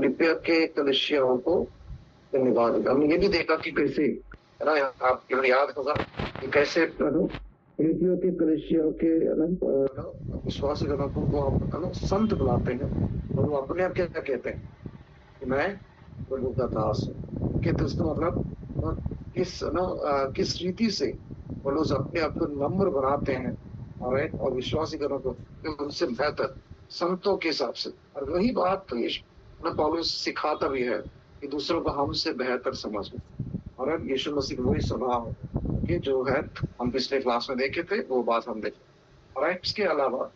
फिलिपिया के कलीसियाओं को धन्यवाद देगा। हमने ये भी देखा कि कैसे, है ना, आपको याद होगा कि कैसे, है ना, फिलिपिया के कलीसिया के, है ना, विश्वासी जनों को वो, है ना, संत बुलाते हैं और वो अपने आप क्या कहते हैं कि मैं प्रभु का दास हूँ। कि तो इसका मतलब, किस रीति से वो लोग अपने आप को नम्र बनाते हैं, और विश्वासी जनों को उनसे बेहतर संतों के हिसाब से। और वही बात तो यीशु पौलुस सिखाता भी है कि दूसरों को हमसे बेहतर समझो। और अब यीशु मसीह वही स्वभाव कि जो है हम पिछले क्लास में देखे थे, वो बात हम देखे। और इसके अलावा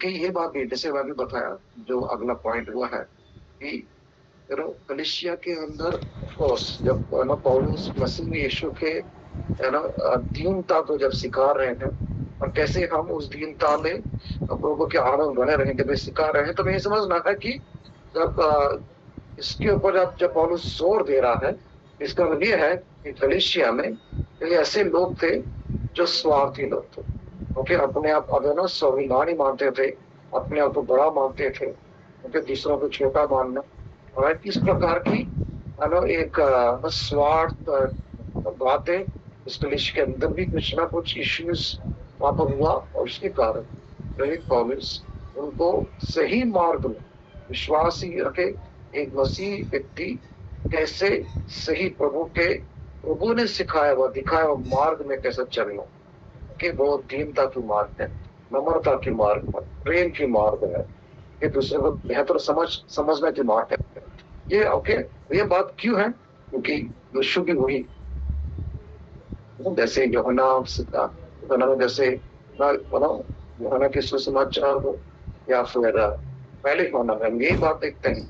कि ये बात भी, जैसे मैं भी बताया, जो अगला पॉइंट हुआ है कि कलीसिया के अंदर ऑफ कोर्स जब पौलुस मसीह यीशु के, है ना, दीनता को जब सिखा रहे हैं और कैसे हम उस दीनता में प्रभु के आनंद बने रहेंगे जब सिखा रहे हैं, तो ये समझना है कि जब इसके ऊपर जब पौलुस जोर दे रहा है, इसका मतलब ये है कि कलीसिया में ये ऐसे लोग थे जो स्वार्थी लोग थे। ओके, अपने आप अगर ना स्वाभिमानी मानते थे, अपने आप को बड़ा मानते थे, उनके दूसरों को छोटा मानना, और इस प्रकार की, है ना, एक स्वार्थ बातें इस कलीसिया के अंदर भी कुछ ना कुछ इश्यूज वहां पर हुआ। और उसके कारण प्रेरित पौलुस उनको सही मार्ग में, विश्वासी रखे एक मसीह व्यक्ति कैसे सही प्रभु ने सिखाया हुआ दिखाया हुआ मार्ग में कैसे चलना, कि वो दीनता की मार्ग है, नम्रता की मार्ग है, प्रेम की मार्ग है, कि दूसरे को बेहतर समझने की मार्ग है। ये ओके, ये बात क्यों है? क्योंकि यीशु भी वही, जैसे यूहन्ना में जैसे यूहन्ना के सुसमाचार हो, या फिर पहले यूहन्ना में हम यही बात देखते हैं।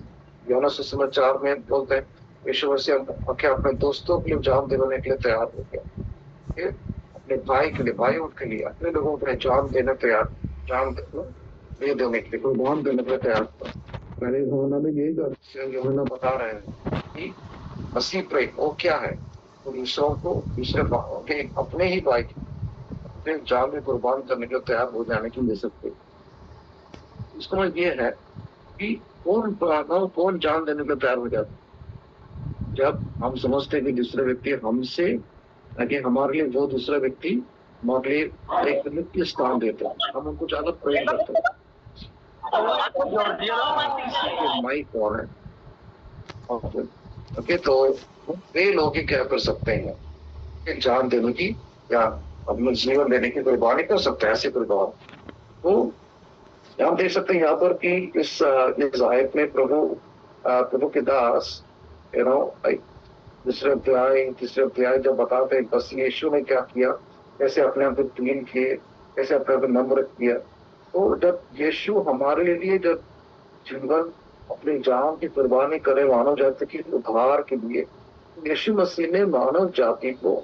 यूहन्ना सुसमाचार में बोलते हैं यीशु मसीह क्या अपने दोस्तों के लिए जान देने के लिए तैयार हो गया, अपने भाई के लिए, भाइयों के लिए, अपने लोगों के लिए जान देने तैयार, जान दे देने के लिए, कुर्बान देने के लिए तैयार था। पहले यूहन्ना में यही यूहन्ना बता रहे हैं कि मसीह प्रेम वो क्या है, तो दूसरों को, दूसरे के अपने ही भाई अपने जान में कुर्बान करने के लिए तैयार हो जाने की ले सकते। इसका मतलब ये है कि कौन जान देने के लिए तैयार हो जाता, जब हम समझते हैं कि दूसरे व्यक्ति हमसे, ताकि हमारे लिए वो दूसरा व्यक्ति हमारे लिए एक नित्य स्थान देते हैं, हम उनको ज्यादा प्रेम करते हैं। माई कौन है? ओके, तो वे लोग ही क्या कर सकते हैं, जान देने की या अपना जीवन देने की कुर्बानी कर सकते हैं, ऐसे कुर्बान। तो हम देख सकते हैं यहाँ पर कि इस आयत में प्रभु के दास, दूसरे अध्याय तीसरे अध्याय जब बताते हैं बस यीशु ने क्या किया, कैसे अपने आप को दीन किए, कैसे अपने आप को नम्र किया। तो जब यीशु हमारे लिए जब जीवन अपनी जान की कुर्बानी करे मानव जाति के उद्धार के लिए, यीशु मसीह ने मानव जाति को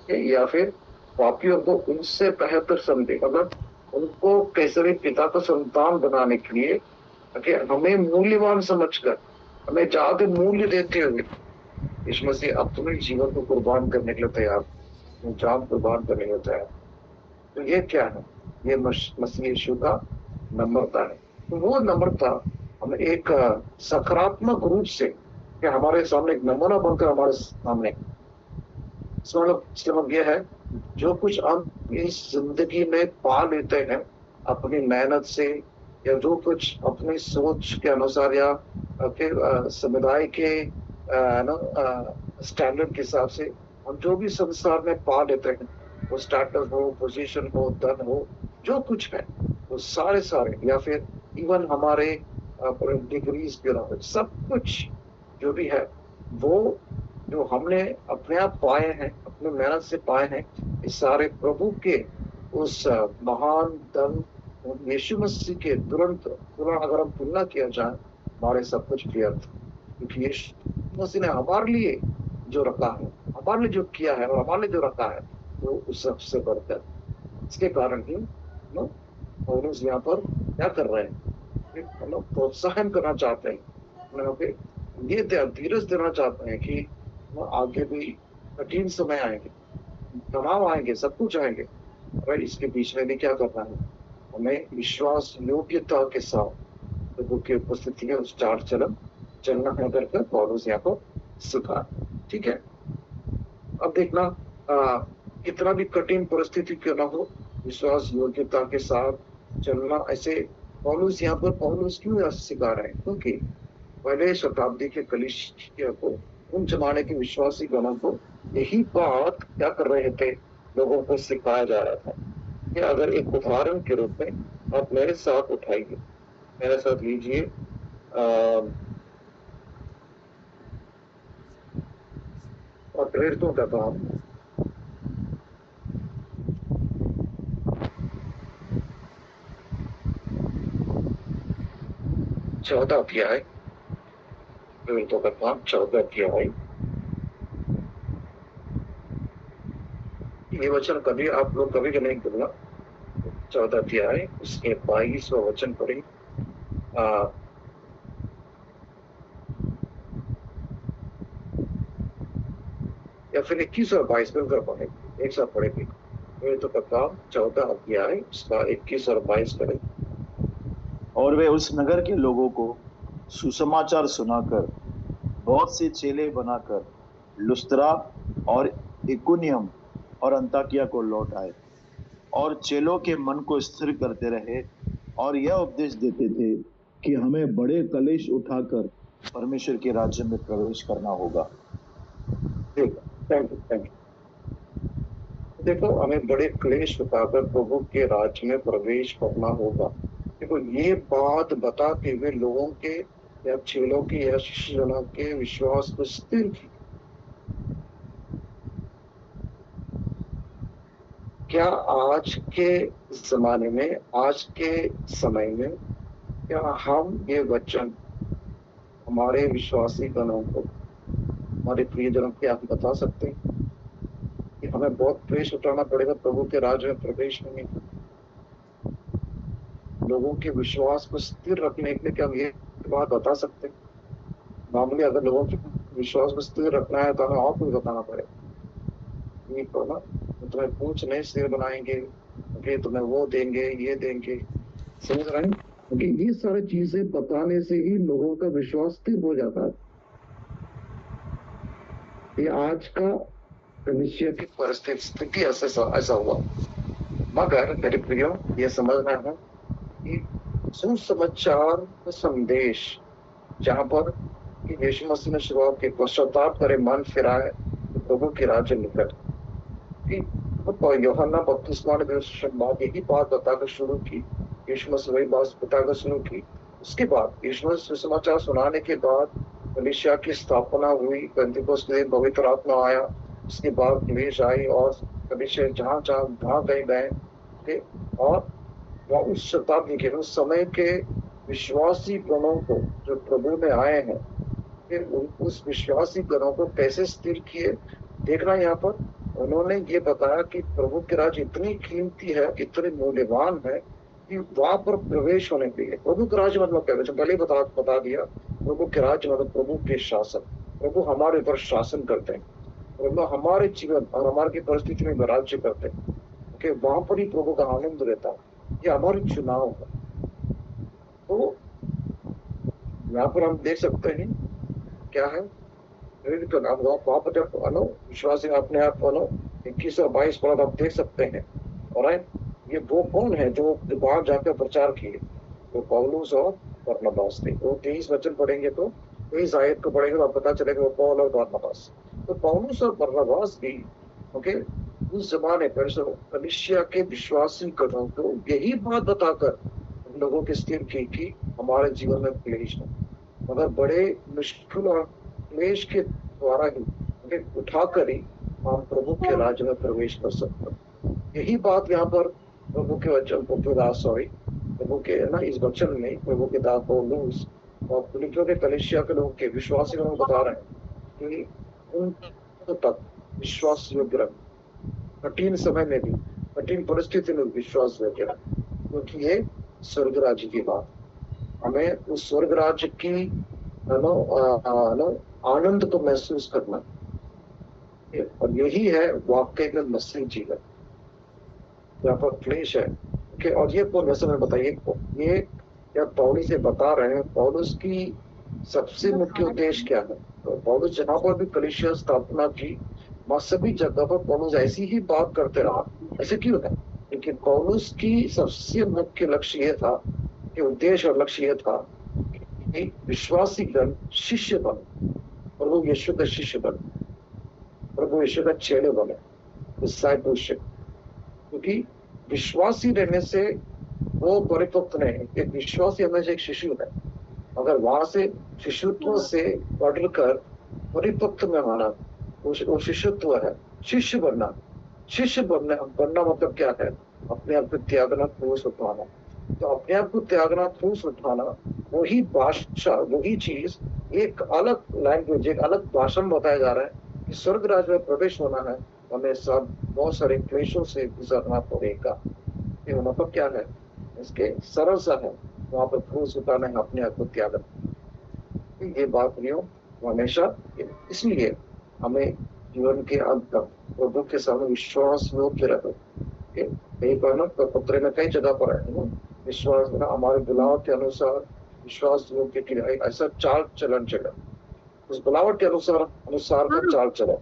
या फिर पापियों को उनसे बेहतर समझे, मतलब उनको कैसे भी पिता को संतान बनाने के लिए, हमें मूल्यवान समझकर, हमें ज्यादा मूल्य देते हुए यीशु मसीह अपने जीवन को कुर्बान करने के लिए तैयार, जान कुर्बान करने के लिए तैयार। तो ये क्या है? ये मसीह यीशु का नम्रता है। तो वो नम्रता हमें एक सकारात्मक रूप से, कि हमारे सामने एक नमूना बनकर हमारे सामने, मतलब ये है, जो कुछ हम इस जिंदगी में पा लेते हैं अपनी मेहनत से, या जो कुछ अपनी सोच के अनुसार, या फिर समुदाय के स्टैंडर्ड के हिसाब से हम जो भी संसार में पा लेते हैं, वो स्टेटस हो, पोजीशन हो, धन हो, जो कुछ है, वो सारे या फिर इवन हमारे डिग्रीज के सब कुछ जो भी है, वो जो हमने अपने आप पाए हैं, अपने मेहनत से पाए हैं, इस सारे प्रभु के उस महान धन यीशु मसीह के तुरंत अगर हम तुलना किया जाए, हमारे सब कुछ व्यर्थ। क्योंकि यीशु मसीह ने हमारे लिए जो रखा है, हमारे लिए जो किया है और हमारे लिए जो रखा है, वो उस सबसे बढ़कर। इसके कारण ही पौलुस यहाँ पर क्या कर रहे हैं, प्रोत्साहन करना चाहते हैं, ये धीरज देना चाहते हैं कि आगे भी कठिन समय आएंगे, तनाव आएंगे, सब कुछ आएंगे, और इसके बीच में भी क्या करना है, हमें विश्वास योग्यता के साथ प्रभु की उपस्थिति है उस चाल चलन चलना है करके पौलुस यहाँ पर सिखा। ठीक है, अब देखना कितना भी कठिन परिस्थिति क्यों ना हो, विश्वास योग्यता के साथ चलना। ऐसे पौलुस यहाँ पर पौलुस क्यों ऐसा सिखा रहे हैं? क्योंकि पहले शताब्दी के कलीसिया को, उन जमाने के विश्वासी गणों को यही बात क्या कर रहे थे, लोगों को सिखाया जा रहा था। कि अगर एक उदाहरण के रूप में आप मेरे साथ उठाइए, मेरे साथ लीजिए और प्रेरितों का काम 14 अध्याय, प्रेरितों का काम 14 अध्याय। ये वचन कभी आप लोग कभी नहीं भूलना। 14 अध्याय उसके 22वां वचन पढ़े। या फिर 21 और 22 मिलकर पढ़े, एक साथ पढ़ेंगे। प्रेरितों का काम 14 अध्याय उसका 21 और 22 पढ़े। और वे उस नगर के लोगों को सुसमाचार सुनाकर बहुत से चेले बनाकर लुस्त्रा और इकुनियम और अंताकिया को लौट आए और चेलों के मन को स्थिर करते रहे और यह उपदेश देते थे कि हमें बड़े कलेश उठाकर परमेश्वर के राज्य में प्रवेश करना होगा। Thank you. देखो, हमें बड़े क्लेश उठाकर प्रभु के राज्य में प्रवेश करना होगा। देखो, ये बात बताते हुए लोगों के या चेलों के या शिष्यों के विश्वास को स्थिर की। क्या आज के जमाने में, आज के समय में, क्या हम ये वचन हमारे विश्वासी जनों को, हमारे प्रियजनों को आप बता सकते हैं कि हमें बहुत क्लेश उठाना पड़ेगा प्रभु के राज्य में प्रवेश होने के? लोगों के विश्वास को स्थिर रखने के लिए क्या हम ये बात बता सकते हैं? मामूली अगर लोगों के विश्वास को स्थिर रखना है तो हमें और कुछ बताना पड़ेगा। ये तो ना, तुम्हें पूछ नहीं स्थिर बनाएंगे, ओके, तुम्हें वो देंगे, ये देंगे, समझ रहे हैं? क्योंकि ये सारी चीजें बताने से ही लोगों का विश्वास स्थिर हो जाता है। ये आज का कलीसिया की परिस्थिति ऐसा हुआ। मगर मेरे प्रियो, ये समझना है कि सुसमाचार संदेश जहां पर कि यीशु मसीह ने शुरुआत के पश्चाताप करे, मन फिराए, तो प्रभु के राज्य निकट। यूहन्ना बपतिस्मा ने यही बात बताकर शुरू की, यीशु मसीह वही बात बताकर शुरू की। उसके बाद यीशु मसीह सुसमाचार सुनाने के बाद कलीसिया की स्थापना हुई, पेंतिकोस्त के दिन पवित्र आत्मा आया, उसके बाद क्लेश आई और कलीसिया जहाँ कहीं गए और उस शताब्दी के, उस समय के विश्वासी गणों को जो प्रभु में आए हैं, उस विश्वासी गणों को कैसे स्थिर किए। देखना, यहाँ पर उन्होंने ये बताया कि प्रभु के राज्य इतनी कीमती है, इतने मूल्यवान है कि वहां पर प्रवेश होने के लिए, प्रभु के राज्य मतलब क्या, पहले बता दिया, प्रभु के राज्य मतलब प्रभु के शासन। प्रभु हमारे ऊपर शासन करते हैं, प्रभु हमारे जीवन और हमारे परिस्थिति में राज्य करते हैं। ओके, वहां पर ही प्रभु का आनंद रहता है। ये हमारी चुनाव है। तो यहाँ पर हम देख सकते हैं क्या है, विश्वासी अपने आप 21 और 22 पद आप देख सकते हैं। और ये वो कौन है जो बाहर जाकर प्रचार किए? तो पौलुस और बरनबास थे। तो 23 वचन पढ़ेंगे तो 23 आयत को पढ़ेंगे तो पता चलेगा वो पौल और बरनबास। तो पौलुस और बरनबास भी ओके उस जमाने पर कलीसिया के विश्वासी गणों को यही बात बताकर लोगों के स्थिर की कि हमारे जीवन में क्लेश है, मगर बड़े मुश्किल और क्लेश के द्वारा ही उठाकर ही हम प्रभु के राज्य में प्रवेश कर सकते हैं। यही बात यहाँ पर प्रभु के वचन प्रभु के ना इस वचन में प्रभु के दास पौलुस और फिलिप्पियों के कलीसिया के लोगों के विश्वासी लोग बता रहे हैं कि उन तक विश्वास योग्य रखें, कठिन समय में भी, कठिन परिस्थिति में विश्वास योग्य रखें, क्योंकि ये स्वर्ग राज्य की बात, हमें उस स्वर्ग राज्य की आनंद को महसूस करना, और यही है वाकई में मसीह जीवन। यहाँ पर क्लेश है। ओके, और ये कौन, वैसे मैं बताइए, ये या पौलुस से बता रहे हैं पौलुस की सबसे मुख्य उद्देश्य क्या है। तो पौलुस जहां पर भी कलीसिया स्थापना की, वहां सभी जगह पर पौलुस ऐसी ही बात करते रहा। ऐसे क्यों है? क्योंकि पौलुस की सबसे मुख्य लक्ष्य यह था, कि उद्देश्य और लक्ष्य यह था कि विश्वासी गण शिष्य बने, प्रभु यीशु का शिष्य बने, प्रभु यीशु का चेले बने, डिसाइपलशिप। क्योंकि विश्वासी रहने से वो परिपक्व नहीं, एक विश्वासी हमेशा एक शिशु है। अगर वहां से शिशुत्व से बढ़कर परिपक्व में आना, वो शिशुत्व है। शिष्य बनना, शिष्य बनना बनना मतलब क्या है? अपने आप को त्यागना, क्रूस उठाना। तो अपने आप को त्यागना, क्रूस उठाना, वही भाषा, वही चीज एक अलग लैंग्वेज, एक अलग भाषा में बताया जा रहा है कि स्वर्ग राज्य में प्रवेश होना है, हमें सब बहुत सारे क्लेशों से गुजरना पड़ेगा। ये मतलब क्या है? इसके सरल सा है, वहां पर क्रूस उठाना है, अपने आप को त्यागना। ये बात नहीं हो हमेशा। इसलिए हमें जीवन के अंत तक प्रभु के सामने विश्वास योग्य रहे। यही कहना तो पत्र में कई जगह पर है, विश्वास हमारे बुलावट के अनुसार विश्वास योग्य की ऐसा चाल चलन चले, उस बुलावट के अनुसार अनुसार का चाल चले।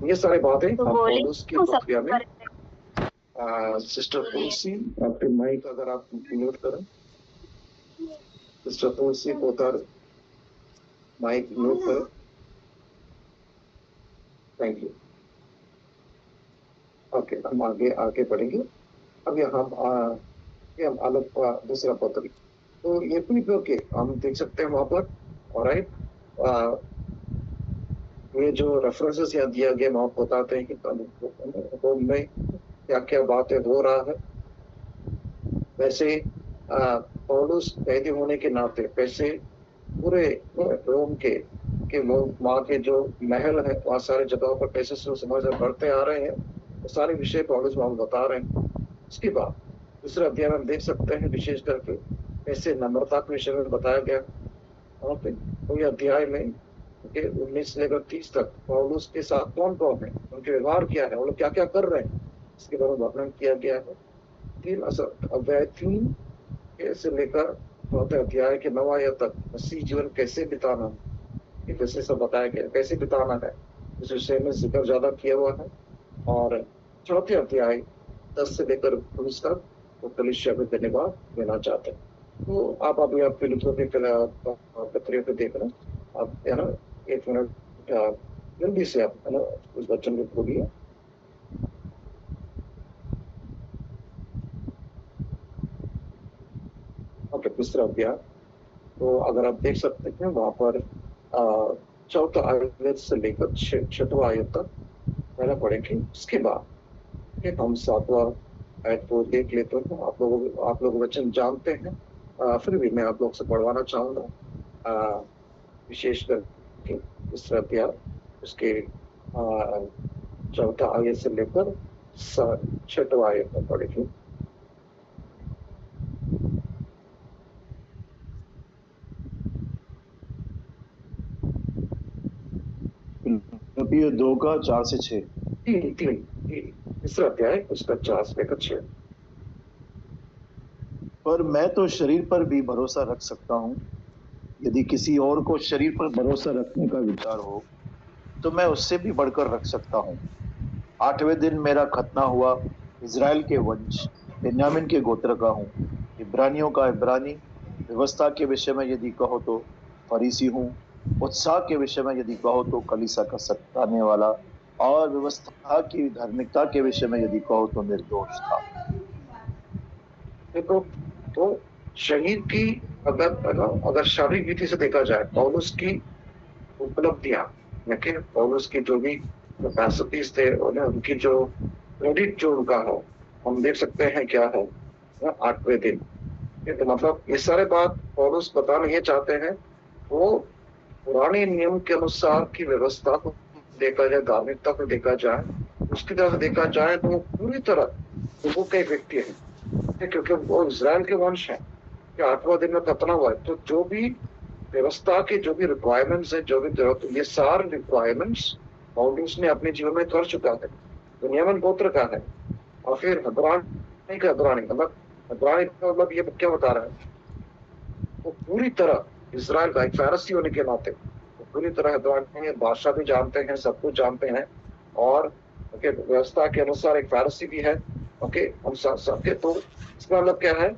ये सारी बातें हम पौलुस की प्रक्रिया में। सिस्टर तुलसी, आपके माइक अगर आप म्यूट करें। सिस्टर तुलसी पोतर, माइक म्यूट करें। Thank you. ओके, हम आगे आगे बढ़ेंगे। अब ये हम अलग दूसरा पत्र, तो ये ओके हम देख सकते हैं वहां पर। ऑलराइट, ये जो रेफरेंसेस यहाँ दिया गया वहां बताते हैं कि रोम में क्या क्या बातें हो रहा है। वैसे पौलुस कैदी होने के नाते वैसे पूरे रोम के लोग वहाँ के जो महल है, वहाँ सारे जगहों पर कैसे समाचार बढ़ते आ रहे हैं, वो सारे विषय पौलुस वहां बता रहे हैं। उसके बाद दूसरे अध्याय में हम देख सकते हैं विशेष करके कैसे नम्रता के विषय में बताया गया वहां पे। तो ये अध्याय में 19 से लेकर 30 तक पौलुस के साथ कौन कौन है, उनके व्यवहार क्या है, वो लोग क्या क्या कर रहे हैं, इसके बारे में वर्णन किया गया है। अध्याय 3 से लेकर चौथे अध्याय के 9 आयत तक मसीह जीवन कैसे बिताना, जैसे सब बताया गया कैसे बिताना है, इस विषय में जिक्र ज्यादा किया हुआ है। और चौथे अध्याय 10 से लेकर 19 तक वो कलीसिया में धन्यवाद देना चाहते हैं। तो आप अभी आप फिलिपियों के पत्रियों पे देख रहे हैं, आप है ना, 1 मिनट जल्दी से आप है ना उस वचन को खोलिए। ओके, दूसरा अध्याय, तो अगर आप देख सकते हैं वहां पर चौथा आयत से लेकर 6वां आयत तक पहले पढ़ेंगे। उसके बाद हम 7वां आयत को देख लेते हैं। आप लोग वचन जानते हैं, फिर भी मैं आप लोग से पढ़वाना चाहूंगा, विशेषकर दूसरा अध्याय उसके चौथा आयत से लेकर 6वां आयत में पढ़ेंगे। फिलिपियों 2 का 4 से 6। तीसरा अध्याय उसका 4 से लेकर 6। पर मैं तो शरीर पर भी भरोसा रख सकता हूँ। यदि किसी और को शरीर पर भरोसा रखने का विचार हो तो मैं उससे भी बढ़कर रख सकता हूँ। 8वें दिन मेरा खतना हुआ। इज़राइल के वंश बेन्यामीन के गोत्र का हूँ। इब्रानियों का इब्रानी। व्यवस्था के विषय में यदि कहो तो फरीसी हूँ। उत्साह के विषय में यदि कहो तो कलीसिया का सताने वाला। और व्यवस्था की धार्मिकता के विषय में यदि कहो तो निर्दोष था। देखो, तो शरीर की अगर शारीरिक रीति से देखा जाए, पौलुस की उपलब्धियां, लेकिन पौलुस की जो भी कैपेसिटीज थे, उनकी जो क्रेडिट जो उनका है, हम देख सकते हैं क्या है 8वें दिन। तो मतलब ये सारे बात पौलुस बताना ये चाहते हैं, वो पुराने नियम के अनुसार की व्यवस्था को देखा जाए, धार्मिकता को देखा जाए, उसकी तरह से देखा जाए तो वो पूरी तरह प्रभु का एक व्यक्ति है, क्योंकि वो इज़राइल के वंश है कि 8वां दिन में खतना हुआ है। तो जो भी व्यवस्था के जो भी रिक्वायरमेंट्स है, जो भी जरूरत, ये सारे रिक्वायरमेंट्स पौलुस ने अपने जीवन में कर चुका है। दुनियावन गोत्र का है, और फिर हब्रानी का, हब्रानी मतलब ये क्या बता रहा है वो पूरी तरह इजराइल का एक फैरसी होने के नाते वो पूरी तरह इब्रानी भाषा भी जानते हैं, सब कुछ जानते हैं, और ओके व्यवस्था के अनुसार एक फैरसी भी है। ओके हम सबके तो इसका मतलब क्या है,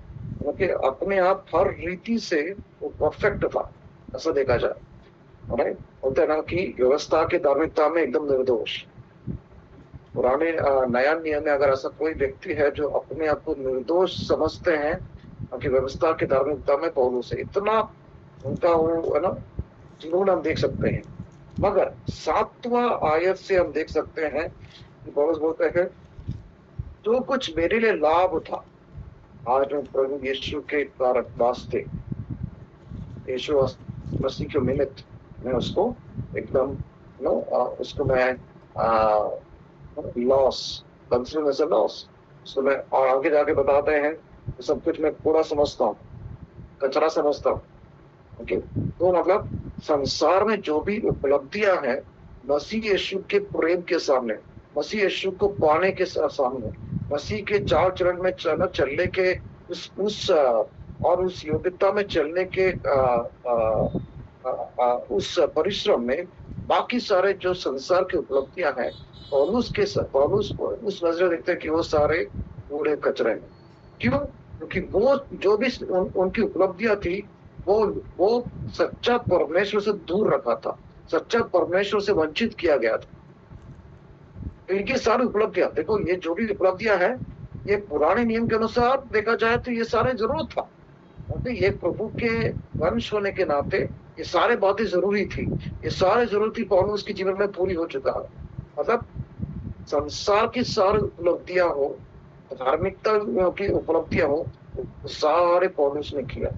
ओके अपने आप हर रीति से वो परफेक्ट था, ऐसा देखा जाए। राइट, बोलते हैं ना कि व्यवस्था की धार्मिकता में एकदम निर्दोष। पुराने नया नियम में अगर ऐसा कोई व्यक्ति है जो अपने आप को निर्दोष समझते हैं कि व्यवस्था की धार्मिकता में पौलुस है, इतना उनका वो है ना जुनून हम देख सकते हैं। मगर 7वां आयत से हम देख सकते हैं कि पौलुस बोलते हैं जो कुछ मेरे लिए लाभ था, आज मैं प्रभु यीशु के कारण वास्ते, यीशु मसीह के निमित्त मैं उसको एकदम उसको मैं loss consider as a loss, उसको मैं, और आगे जाके बताते हैं सब कुछ मैं पूरा समझता हूँ, कचरा समझता हूँ। ओके, तो मतलब संसार में जो भी उपलब्धियां हैं मसीह यीशु के प्रेम के सामने, मसीह यीशु को पाने के सामने, मसीह के चाल चरण में चलने के उस और उस योग्यता में चलने के उस परिश्रम में बाकी सारे जो संसार की उपलब्धियां हैं पौलुस उस नजर देखते हैं कि वो सारे कूड़े कचरे हैं। क्यों? क्योंकि वो जो भी उनकी उपलब्धियां थी वो सच्चा परमेश्वर से दूर रखा था, सच्चा परमेश्वर से वंचित किया गया था। तो इनकी सारी उपलब्धियां देखो, ये जो भी उपलब्धियां हैं ये पुराने नियम के अनुसार देखा जाए तो ये सारे जरूरत था, ये प्रभु के वंश होने के नाते ये सारे बातें जरूरी थी, ये सारे जरूरती पौलुस के जीवन में पूरी हो चुका है। मतलब संसार की सारी उपलब्धियां हो, धार्मिकता की उपलब्धियां हो, सारे पौलुस ने किया।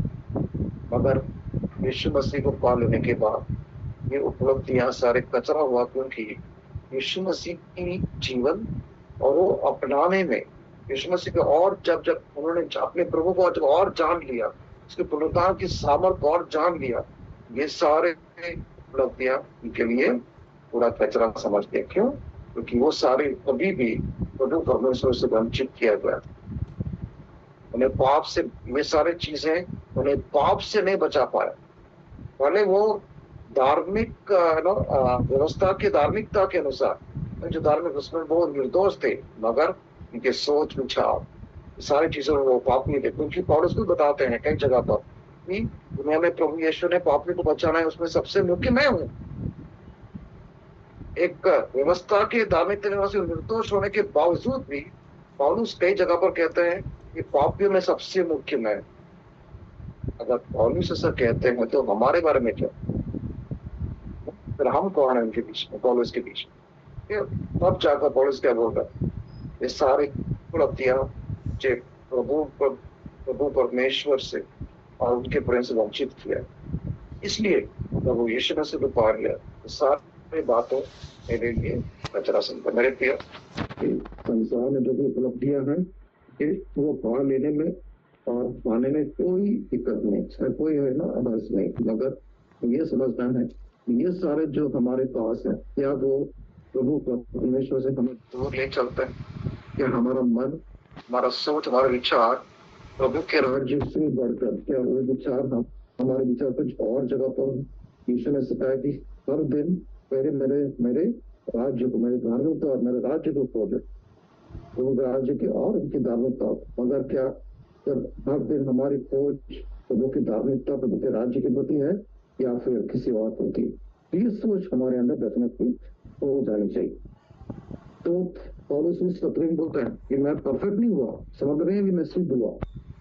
मगर यीशु मसीह को पा लेने के बाद ये उपलब्धियां सारे कचरा हुआ, क्योंकि यीशु मसीह की जीवन और वो अपनाने में यीशु मसीह को और जब उन्होंने अपने प्रभु को जब और जान लिया, उसके पुनरुत्थान की सामर्थ और जान लिया, ये सारे उपलब्धियां उनके लिए पूरा कचरा समझ गए। क्यों? क्योंकि वो सारे कभी भी प्रभु परमेश्वर से वंचित किया गया, उन्हें पाप से, ये सारी चीजें उन्हें पाप से नहीं बचा पाया। भले वो धार्मिक व्यवस्था की धार्मिकता के अनुसार जो धार्मिक उसमें वो निर्दोष थे, मगर उनके सोच विचार सारी चीजों में वो पापी थे। क्योंकि पौलुस भी बताते हैं कई जगह पर कि दुनिया में प्रभु यीशु ने पापी को बचाना है, उसमें सबसे मुख्य मैं हूं। एक व्यवस्था के धार्मिकता से निर्दोष होने के बावजूद भी पौलुस कई जगह पर कहते हैं कि पापियों में सबसे मुख्य मैं। अगर पौलुस ऐसा कहते हैं तो हमारे बारे में क्या, फिर हम कौन है उनके बीच में, पौलुस के बीच में? तब जाकर पौलुस क्या बोल रहा है, ये सारी उपलब्धियां जो प्रभु परमेश्वर से और उनके प्रेम से वंचित किया, इसलिए प्रभु यीशु मसीह को पा लिया, तो सारी बातों मेरे लिए कचरा समझा। मेरे प्रिय, संसार में जो भी उपलब्धियां हैं वो पा लेने में और पाने में कोई दिक्कत नहीं, कोई है ना अभ्यास नहीं, मगर ये समझना है ये सारे जो हमारे पास है, क्या वो प्रभु परमेश्वर से हमें दूर ले चलते हैं? क्या हमारा मन, हमारा सोच, हमारा विचार प्रभु के राज्य से बढ़कर, क्या वो विचार हमारे विचार कुछ और जगह पर? यीशु ने सिखाया कि हर दिन मेरे राज्य को, मेरे धार्मिकता और मेरे राज्य को खोजो, वो राज्य की और उनकी धार्मिकता। मगर क्या जब हर दिन हमारी खोज प्रभु की धार्मिकता, प्रभु के राज्य के प्रति है या फिर किसी और प्रति? ये सोच हमारे अंदर डेफिनेटली हो जानी चाहिए। तो पौलुस उस पत्र में बोलता है कि मैं परफेक्ट नहीं हुआ, समझ रहे हैं कि मैं सिद्ध हुआ,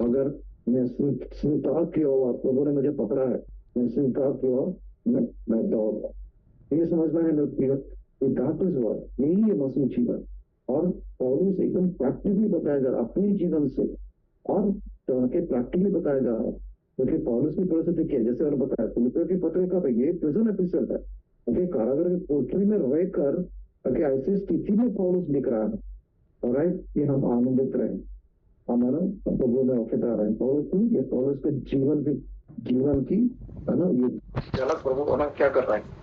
मगर मैं स्वीकार किया हुआ, प्रभु ने मुझे पकड़ा है, मैं स्वीकार किया, मैं दौड़। ये समझना है यही है मसीह जीवन। और पौलुस एकदम प्रैक्टिकली बताया जा रहा अपने जीवन से, और प्रैक्टिकली बताया जा रहा है, क्योंकि पौलुस की परिस्थिति क्या, जैसे मैंने बताया फिलिपियों की पत्रिका पे ये प्रिजन एपिसोड है, क्योंकि कारागार की कोठरी में रहकर ऐसी स्थिति में पौलुस लिख रहा है। राइट, कि हम आनंदित रहे, हमारा प्रभु में वफादार रहे। पौलुस के जीवन की है ना, ये झलक प्रभु ना क्या कर रहे हैं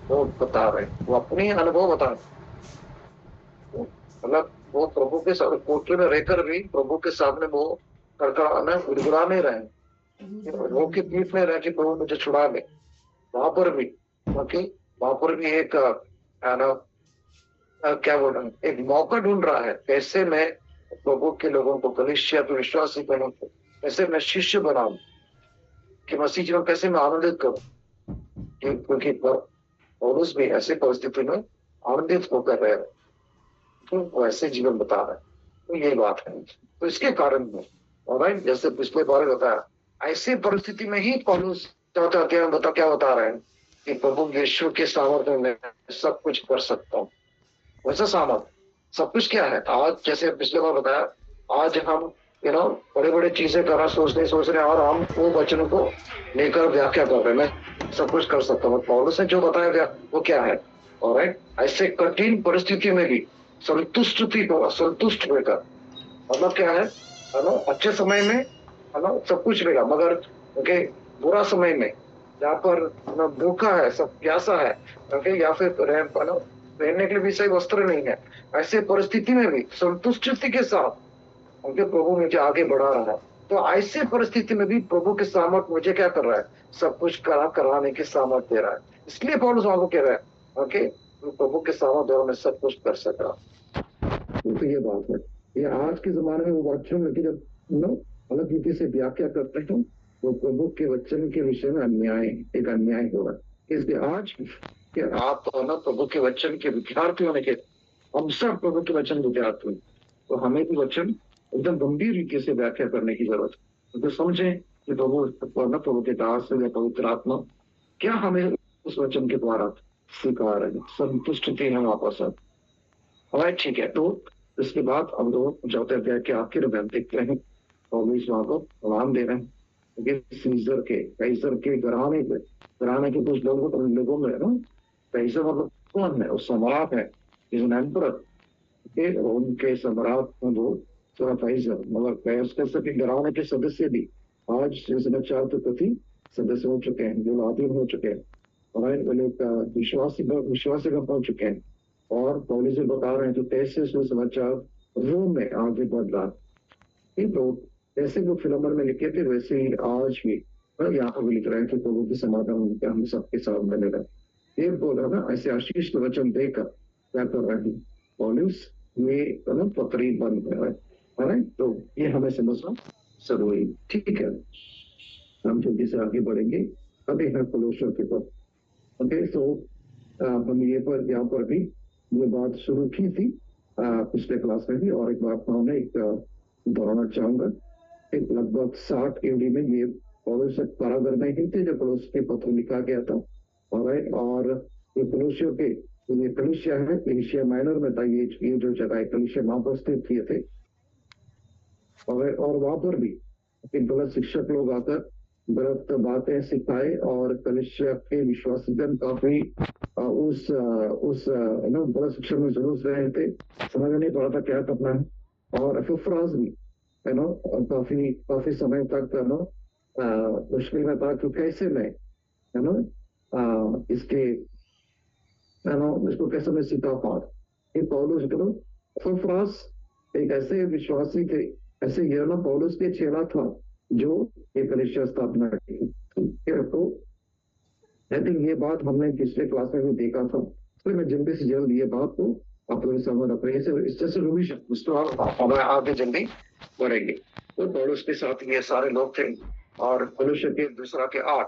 वो बता रहे हैं, वो अपने अनुभव बता रहे हैं। मतलब वो प्रभु के साथ कोठरी में रहकर भी प्रभु के सामने वो कड़कड़ाना गुड़गुड़ा नहीं रहे, रोग की पीठ में रह के प्रभु मुझे छुड़ा ले, वहां पर भी, ओके, वहां पर भी एक है ना, क्या बोल रहा हूँ, एक मौका ढूंढ रहा है कैसे मैं प्रभु के लोगों को, कलीसिया पे विश्वासी बनूं, कैसे मैं शिष्य बनाऊं, कि मसीह जीवन कैसे मैं आनंदित करूं, क्योंकि पौलुस भी ऐसे परिस्थिति में आनंदित होकर रहे, तो वो ऐसे जीवन बता रहे हैं। तो ये बात है, तो इसके कारण में, और जैसे पिछले बार बताया, ऐसे परिस्थिति में ही पौलुस चौथा अध्याय में क्या बता रहे हैं, कि प्रभु यीशु के सामर्थ्य में सब कुछ कर सकता हूँ। वैसा सामर्थ सब कुछ क्या है, आज जैसे पिछले बार बताया, आज हम बड़े बड़े चीजें करना सोच रहे हैं, और हम वो वचनों को लेकर व्याख्या कर रहे हैं, मैं सब कुछ कर सकता हूँ। पौलुस ने जो बताया गया वो क्या है, और ऐसे कठिन परिस्थिति में भी संतुष्ट होकर, मतलब क्या है ना, अच्छे समय में है ना सब कुछ मिला, मगर ओके, बुरा समय में, जहाँ पर भूखा है, सब प्यासा है, ओके, या फिर पहनने के लिए भी सही वस्त्र नहीं है, ऐसे परिस्थिति में भी संतुष्टि के साथ उनके प्रभु मुझे आगे बढ़ा रहा है। तो ऐसे परिस्थिति में भी प्रभु के सामर्थ मुझे क्या कर रहा है, सब कुछ कराने की सामर्थ दे रहा है। इसलिए पौलुस वहां को कह रहा है, ओके, प्रभु के सामर्थ द्वारा मैं सब कुछ कर सका। तो ये बात है, ये आज के जमाने में वो वचन लेकिन जब अलग रीति से व्याख्या करते हैं, वो प्रभु के वचन के विषय में एक अन्याय हो रहा है। इसलिए आज कि आप प्रभु के वचन के विद्यार्थी होने के, हम सब प्रभु के वचन विद्यार्थी, तो हमें भी वचन एकदम गंभीर रीति से व्याख्या करने की जरूरत है। तो समझें कि प्रभु के दास या पवित्र आत्मा क्या हमें उस वचन के द्वारा सिखा रहे हैं, संतुष्टि है वापस अब। ठीक है, तो इसके बाद हम लोग चौथे अध्याय के आखिर में देखते हैं, पौलुस वहां को प्रमाण दे रहे हैं कि कैसर के घराने के कुछ लोगों में ना, कैसर मतलब कौन है, वो सम्राट है, इज एन एम्परर, उनके सम्राट वो कैसर, मतलब कैसर के घराने के सदस्य भी आज समाचार के प्रति सदस्य हो चुके हैं, जो अधीन हो चुके हैं, और वो लोग विश्वासी हो चुके हैं। और पौलुस से बता रहे हैं तो कैसे समाचार रोम में आगे बढ़ रहा है। तो जैसे वो फिलमन में लिखे थे वैसे ही आज भी यहाँ पर भी लिख रहे हैं कि प्रभु की समाधान हम सबके सामने मिलेगा। ये बोल रहा ना, ऐसे आशीष वचन देकर क्या कर रहे हैं पौलुस, ये पत्री बंद कर रहे हैं। तो ये हमें समझना जरूरी, ठीक है। हम जल्दी से आगे बढ़ेंगे, अभी है कोलोसियों के पर। ओके, तो हम यहाँ पर भी ये बात शुरू की थी पिछले क्लास में भी, और एक बात मैं दोहराना चाहूंगा। एक लगभग 60 एडी में ये पौलुस कारागर में ही थे जब पौलुस के पत्र लिखा गया था, और ये कलीसिया के, ये कलीसिया है, एशिया माइनर में था, ये जो जगह है कलीसिया, वहां पर स्थित किए थे। और वहां पर भी गलत शिक्षक लोग आकर गलत बातें सिखाए, और कलीसिया के विश्वासीजन काफी उस गलत शिक्षा में जरूर रहे थे, समझ नहीं पड़ा था क्या करना है। और एपिफ्रास भी काफी समय तक मुश्किल में था कि कैसे मैं इसको कैसे मैं सिखा पाऊं। पौलुस एपिफ्रास एक ऐसे विश्वासी थे, ऐसे पौलुस के चेला था जो एक कलीसिया स्थापना की। तो आई थिंक ये बात हमने पिछले क्लास में भी देखा था, इसलिए मैं जल्दी से जल्द ये बात को अपने समझ अपने आगे जल्दी बढ़ेंगे। तो पौलुस के साथ ये सारे लोग थे, और कलीसिया के 2 के 8,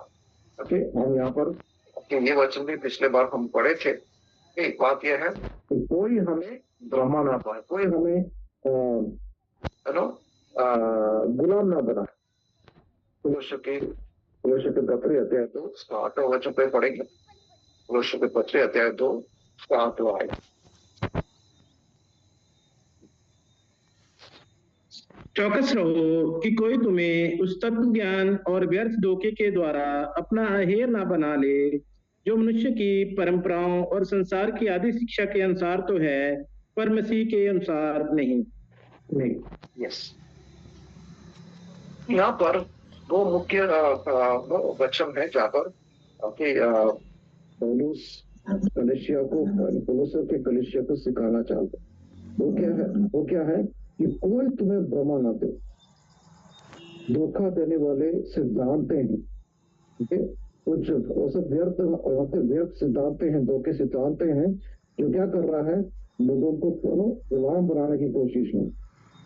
ओके, हम यहाँ पर ये वचन भी पिछले बार हम पढ़े थे। एक बात यह है कि कोई हमें भ्रमा ना पाए, कोई हमें गुलाम ना बनाए। कलीसिया के पत्र अध्याय 2 उसका 8वां वचन पे पढ़ेंगे। कलीसिया के पत्र अध्याय 2 उसका 8वां है। चौकस रहो कि कोई तुम्हें उस तत्व ज्ञान और व्यर्थ धोखे के द्वारा अपना अहेर ना बना ले, जो मनुष्य की परंपराओं और संसार की आदि शिक्षा के अनुसार तो है, पर मसीह के अनुसार नहीं। यस, यहाँ पर दो मुख्य वचन है जहाँ पर पौलुस कलीसिया को सिखाना चाहते हैं। वो क्या है कि कोई तुम्हें भ्रमा ना दे, धोखा देने वाले सिद्धांत हैं, ठीक है। कुछ औसत व्यर्थ सिद्धांत हैं, धोखे सिद्धांत हैं, जो क्या कर रहा है, लोगों को गुलाम बनाने की कोशिश में।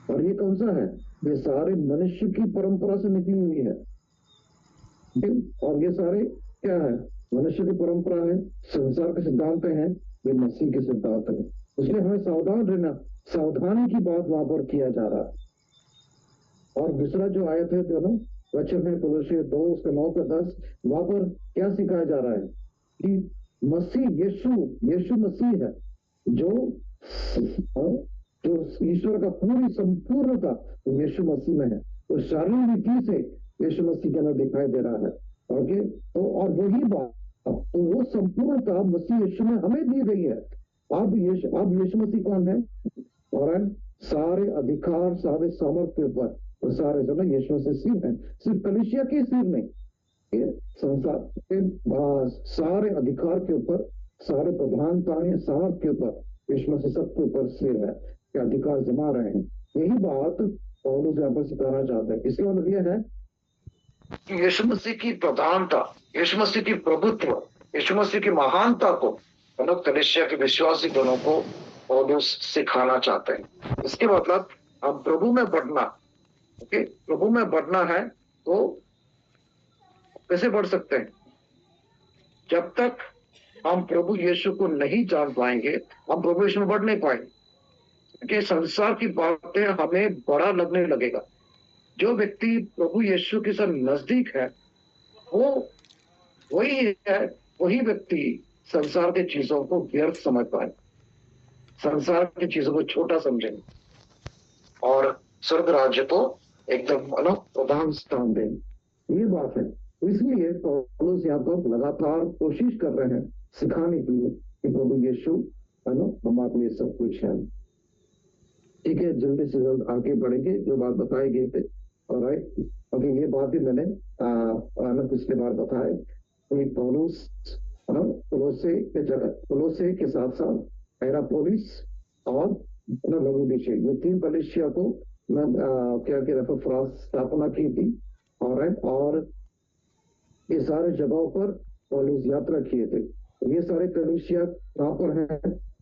और ये कौन सा है, ये सारे मनुष्य की परंपरा से निकली हुई है, और ये सारे क्या है, मनुष्य की परंपरा है, संसार के सिद्धांत हैं, ये मसीह के सिद्धांत है। इसलिए हमें सावधान रहना, सावधानी की बात वहां पर किया जा रहा है। और दूसरा जो आयत है दोनों वचन है, कुलुस्सी 2 उसके 9 का 10, वहां पर क्या सिखाया जा रहा है कि मसीह यीशु मसीह है, जो जो ईश्वर का पूरी संपूर्णता यीशु मसीह में है, तो शारीरिक रीति से यीशु मसीह के अंदर दिखाई दे रहा है। ओके, तो और वही बात, तो वो संपूर्णता मसीह यीशु में हमें दी गई है। अब यीशु मसीह कौन है, और सारे अधिकार, सारे सामर्थ्य के ऊपर, तो सारे जो ना यीशु मसीह सिर है, सिर्फ कलीसिया के सिर नहीं, ये संसार के सारे अधिकार के ऊपर, सारे प्रधानताएं, सामर्थ के ऊपर यीशु मसीह सबके ऊपर सिर है, कि अधिकार जमा रहे हैं। यही बात पौलुस यहाँ पर सिखाना चाहते हैं। इसका मतलब यह है कि यीशु मसीह की प्रधानता, यीशु मसीह की प्रभुत्व, यीशु मसीह की महानता को कलीसिया के विश्वासी जनों को पौलुस सिखाना चाहते हैं। इसके मतलब हम प्रभु में बढ़ना, ओके, प्रभु में बढ़ना है तो कैसे बढ़ सकते हैं, जब तक हम प्रभु यीशु को नहीं जान पाएंगे, हम प्रभु यीशु में बढ़ नहीं पाएंगे, क्योंकि संसार की बातें हमें बड़ा लगने लगेगा। जो व्यक्ति प्रभु यीशु के साथ नजदीक है, वो वही है, वही व्यक्ति संसार के चीजों को व्यर्थ समझ पाए, संसार की चीजों को छोटा समझेंगे, और स्वर्ग राज्य को एकदम प्रधान स्थान देंगे। ये बात है। इसलिए पौलुस यहाँ पर लगातार कोशिश कर रहे हैं सिखाने के लिए कि प्रभु यीशु हमारे लिए सब कुछ है। ठीक है, जल्दी से जल्द आगे बढ़ेंगे, जो बात बताई गई थे। और अभी ये बात भी मैंने पिछले बार बताया कि पौलुस कोलोसे के साथ साथ हिरापोलिस और लवोदिकिया, ये 3 कलीसिया को क्या स्थापना की थी। और ये सारे जगहों पर पौलुस यात्रा किए थे। ये सारे कलीसिया कहाँ पर है,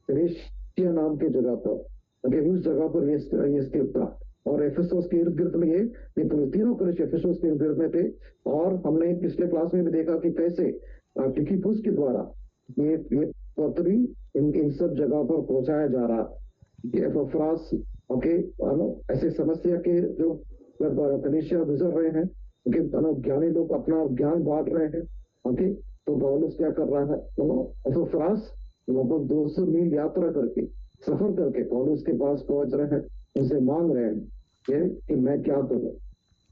कलीसिया नाम की जगह पर, उस जगह पर ये स्थित था। और एफेसोस के इर्द गिर्द में ये तीनों कलीसिया एफेसोस के इर्द गिर्द में थे। और हमने पिछले क्लास में भी देखा कि कैसे टिकिकुस के द्वारा ये पत्री इन सब जगह पर पहुंचाया जा रहा। एपफ्रास, ओके, ऐसे समस्या के जो कलीसिया गुजर रहे हैं, ज्ञानी लोग अपना ज्ञान बांट रहे हैं, ओके, तो पौलुस क्या कर रहा है, एपफ्रास लगभग 200 मील यात्रा करके, सफर करके पौलुस के पास पहुंच रहे हैं, उनसे मांग रहे हैं कि मैं क्या करूं।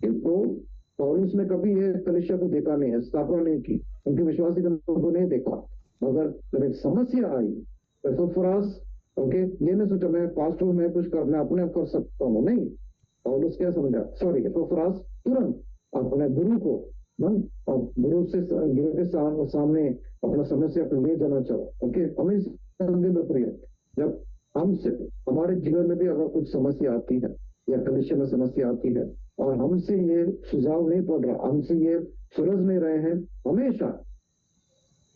तो पौलुस ने कभी ये कलीसिया को देखा नहीं है, स्थापना नहीं की, उनके विश्वासी को नहीं देखा। मगर जब एक समस्या आई, एपफ्रास, ओके, ये नहीं सोचा मैं पास्टर में कुछ करना अपने आप कर सकता हूँ, नहीं। पौलुस क्या समझा, सॉरी, एपफ्रास तुरंत अपने गुरु को और गुरु के सामने अपना समस्या को ले जाना चाहो, ओके। हमें समझे में प्रिय, जब हमसे हमारे जीवन में भी अगर कुछ समस्या आती है या कलीसिया में समस्या आती है और हमसे ये सुझाव नहीं पड़ रहा, हमसे ये सुलझ नहीं रहे हैं, हमेशा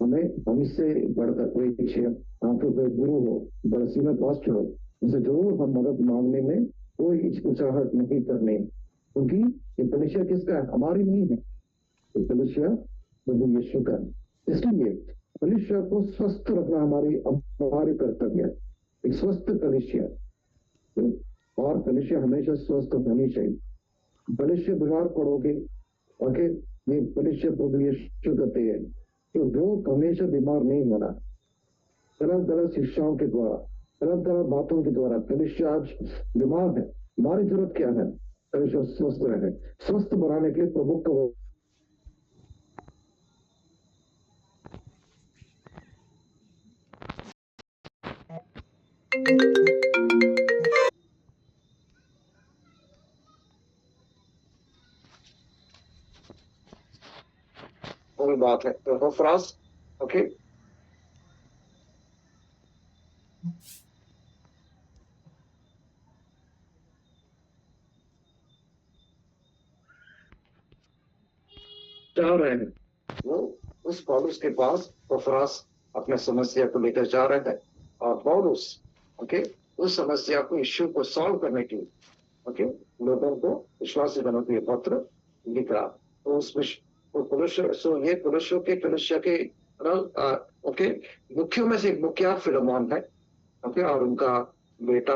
हमें हमसे बढ़कर कोई पीछे आपके कोई गुरु हो, बड़सी में पास्टर हो, उनसे जरूर हम मदद मांगने में कोई हिचकिचाहट नहीं करने, क्योंकि ये कलीसिया किसका है, हमारी नहीं है, ये कलीसिया प्रभु यीशु का है। इसलिए कलीसिया को स्वस्थ रखना हमारी कर्तव्य है, एक स्वस्थ कलीसिया, और कलीसिया हमेशा स्वस्थ होनी चाहिए। कलीसिया बीमार पड़ोगे, ओके, ये कलीसिया प्रभु यीशु कहते हैं तो लोग हमेशा बीमार नहीं होना, गलत गलत शिक्षाओं के द्वारा, गलत गलत बातों के द्वारा कलीसिया आज बीमार है। हमारी जरूरत क्या है, कलीसिया स्वस्थ रहे, स्वस्थ बनाने के लिए प्रभु को कोई बात है। तो फ्रांस, ओके, जा रहे हैं, वो उस पौलुस के पास पफरास अपने समस्या को लेकर जा रहे हैं, और पौलुस ओके उस समस्या को इश्यू को सॉल्व करने के लिए ओके लोगों को विश्वासी जनों को ये पत्र लिख रहा। तो उस वो कलुष्य सो ये कलुष्य के ओके मुख्यों में से एक मुखिया फिलेमोन है, ओके, और उनका बेटा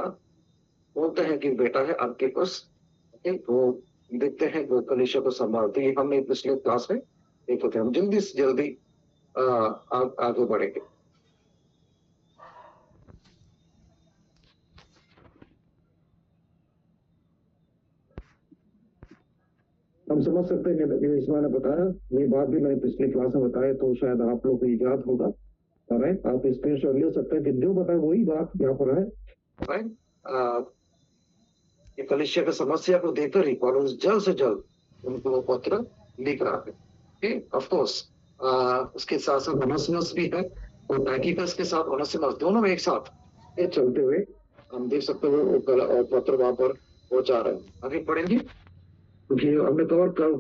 बोलते हैं कि बेटा है अर्किपस, ओके, वो देखते हैं वो कलीसिया को संभालते हैं। हमने पिछले क्लास में देखे थे। हम जल्दी से जल्दी आगे बढ़ेंगे। हम समझ सकते हैं कि इसमें ने बताया, ये बात भी मैंने पिछली क्लास में बताया, तो शायद आप लोग को याद होगा। राइट, आप स्क्रीनशॉट ले सकते हैं कि जो बताया वही बात यहाँ पर है। राइट, ये कलीसिया की समस्या को देखकर ही पौलुस जल्द से जल्द उनको वो पत्र लिख रहा है। ऑफ कोर्स उसके साथ साथ ओनेसिमस भी है, और टाइकिकस के साथ ओनेसिमस दोनों में एक साथ ये चलते हुए हम देख सकते हो वो पत्र वहां पर पहुंचा रहे हैं। आगे पढ़ेंगे क्योंकि हमने कवर कर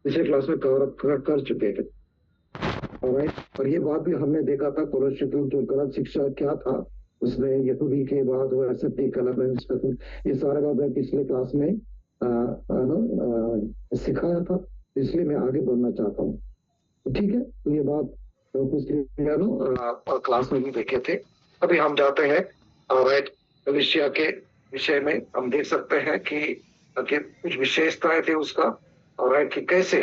पिछले क्लास में कर चुके थे। और ये बात भी हमने देखा था कोलोस्सी की जो गलत शिक्षा क्या था उसमें, यहूदी के बाद वो एसेप्टिक एलिमेंट्स, ये सारे बात मैं पिछले क्लास में सिखाया था, इसलिए मैं आगे बढ़ना चाहता हूँ। ठीक है, तो ये बात तो पिछले क्लास में भी देखे थे। अभी हम जाते हैं राइट कलीसिया के विषय में। हम देख सकते हैं कि कुछ विशेषताएं थे उसका, और राइट कि कैसे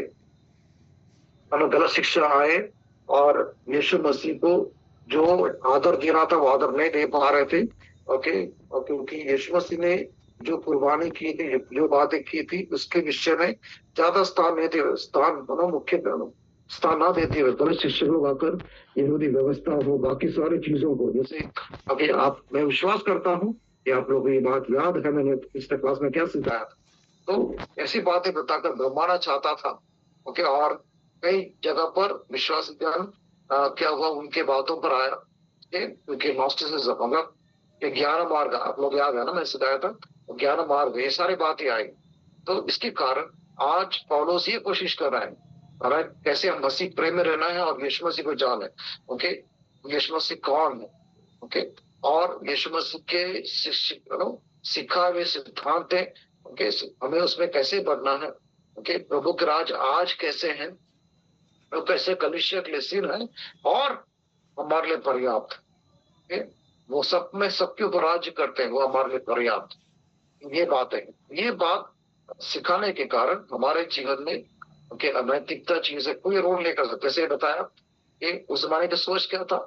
गलत शिक्षा आए और यीशु मसीह को जो आदर देना था वो आदर नहीं दे पा रहे थे। ओके, और क्योंकि यीशु मसीह ने जो कुर्बानी की थी, जो बातें की थी, उसके विषय में ज्यादा स्थान नहीं थे, मुख्य स्थान ना देते हुए गलत शिक्षक लोग आकर यहूदी व्यवस्था हो, बाकी सारी चीजों को, जैसे अभी मैं विश्वास करता हूँ कि आप लोगों को ये बात याद है, मैंने पिछले क्लास में क्या सिखाया था। तो ऐसी बातें बताकर भरमाना चाहता था। ओके, और कई जगह पर विश्वास क्या हुआ, उनके बातों पर आया, क्योंकि नॉस्टिसिज्म मतलब ज्ञान मार्ग, आप लोग याद है ना, मैं सिखाया था ज्ञान मार्ग, ये सारी बातें आई। तो इसके कारण आज पौलुस ये कोशिश कर रहा है, राइट, कैसे हम मसीह प्रेम में रहना है और यीशु मसीह को जाने। ओके, यीशु मसीह कौन है, ओके, और यीशु मसीह के सिखाए हुए सिद्धांत है, ओके, हमें उसमें कैसे बढ़ना है। ओके, प्रभु के राज आज कैसे हैं, वो कैसे कलीसिया के लिए सिर है और हमारे लिए पर्याप्त है, वो सब में सबके ऊपर राज्य करते हैं, वो हमारे लिए पर्याप्त। ये बात है, ये बात सिखाने के कारण हमारे जीवन में अनैतिकता चीजें कोई रोल नहीं कर सकते। जैसे बताया कि उस जमाने की सोच क्या था,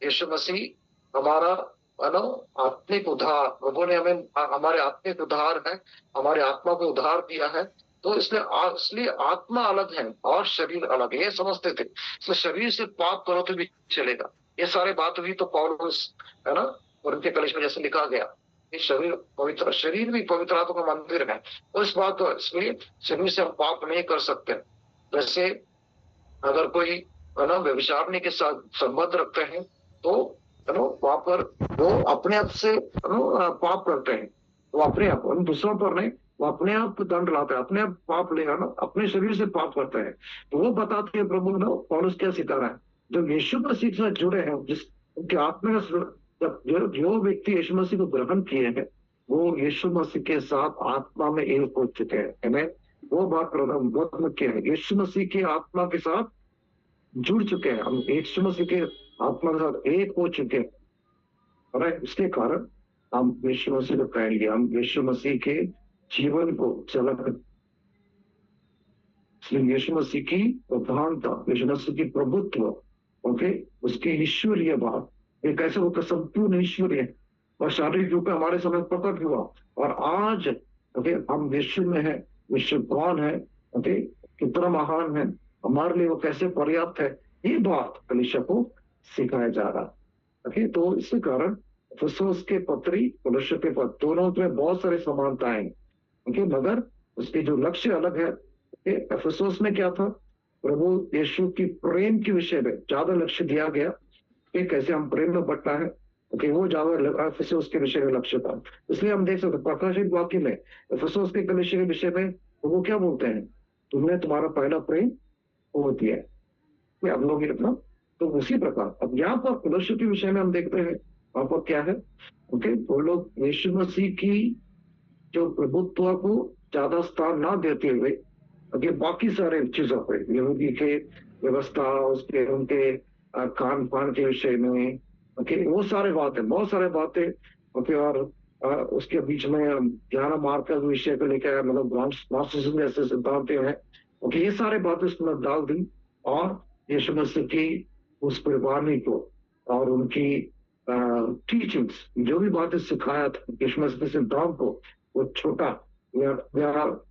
यीशु मसीह हमारा आत्मिक उद्धार, प्रभु ने हमें हमारे आत्मिक उद्धार है, हमारे आत्मा को उद्धार दिया है, तो इसलिए आत्मा अलग है और शरीर अलग है, ये समझते थे। इसलिए शरीर से पाप करो तो भी चलेगा, ये सारे बात हुई। तो पौलुस है ना, और उनके कलिश में जैसे लिखा गया, शरीर पवित्र, शरीर भी पवित्र आत्मा का मंदिर है, तो इस बात को, इसलिए शरीर से हम पाप नहीं कर सकते। जैसे अगर कोई है ना व्यभिचारिणी के साथ संबंध रखते हैं, तो है ना वहां पर वो अपने आप से पाप करते हैं, वो अपने आप, दूसरों पर नहीं, वो अपने आप दंड लाते हैं, अपने आप पाप लेगा ना, अपने शरीर से पाप करते हैं। तो वो बताते हैं प्रभु ना पौलुस क्या सिखा रहा है, जो यीशु मसीह से जुड़े हैं, जिस उनके आत्मा जो व्यक्ति यीशु मसीह को ग्रहण किए हैं, वो यीशु मसीह के साथ आत्मा में एक हो चुके हैं। वो बात बहुत मुख्य है, यीशु मसीह की आत्मा के साथ जुड़ चुके हैं, हम यीशु मसीह के आत्मा के साथ एक हो चुके हैं। राइट, इसके कारण हम यीशु मसीह को कहेंगे, हम यीशु मसीह के जीवन को झलक, यीशु मसीह की प्रधानता, यीशु मसीह की प्रभुत्व, ओके, उसकी ईश्वरीय बात, ये कैसे होकर संपूर्ण ईश्वरीय और शारीरिक रूप में हमारे समय प्रकट हुआ, और आज ओके हम यीशु में है, यीशु कौन है, ओके, कितना महान है, हमारे लिए वो कैसे पर्याप्त है, ये बात कलीसिया को सिखाया जा रहा। ओके, तो इसी कारण एफेसुस के पत्री, कलीसिया के पत्र, दोनों में बहुत सारी समानताएं, ओके, मगर उसके जो लक्ष्य अलग है। एफेसुस में क्या था, प्रभु यीशु की प्रेम के विषय में ज्यादा लक्ष्य दिया गया कि कैसे हम प्रेम में बढ़ना है, ओके, वो ज्यादा एफेसुस के विषय में लक्ष्य था। इसलिए हम देख सकते प्रकाशित वाक्य में एफेसुस के कलीसिया के विषय में वो क्या बोलते हैं, तुमने तुम्हारा पहला प्रेम होती है कि हम लोग इतना। तो उसी प्रकार अब यहाँ पर कुलस्य के विषय में हम देखते हैं वहां पर क्या है। ओके, वो लोग यीशु मसीह की जो प्रभुत्व को ज्यादा स्थान ना देते हुए ओके बाकी सारे चीजों पर यहूदी के व्यवस्था उसके उनके खान पान के विषय में ओके वो सारे बातें बहुत सारे बातें ओके और उसके बीच में ज्ञान मार्ग के विषय को लेकर मतलब नॉस्टिसिज्म जैसे सिद्धांत हैं ओके ये सारे बातें उसमें डाल दी और यीशु मसीह की उस परिवार को और उनकी टीचिंग्स जो भी बातें सिखाया था यीशु मसीह के सिद्धांत को वो छोटा या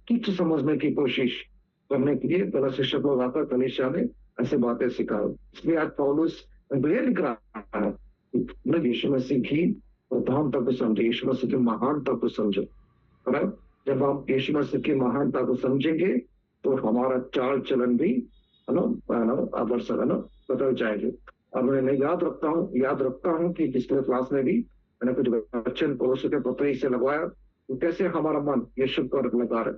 तुच्छ समझने की कोशिश करने के लिए गलत शिक्षक लोग आकर कलीसिया में ऐसे बातें सिखाए। इसलिए आज पौलुस लिख रहा है यीशु मसीह की प्रधानता को समझे, यीशु मसीह की महानता को समझे। जब हम यीशु मसीह की महानता को समझेंगे तो हमारा चाल चलन भी बदल जाएंगे। अब मैं याद रखता हूँ कि पिछले क्लास में भी मैंने कुछ वचन पौलुस के पत्र से लगवाया तो कैसे हमारा मन यीशु पर लगा रहे,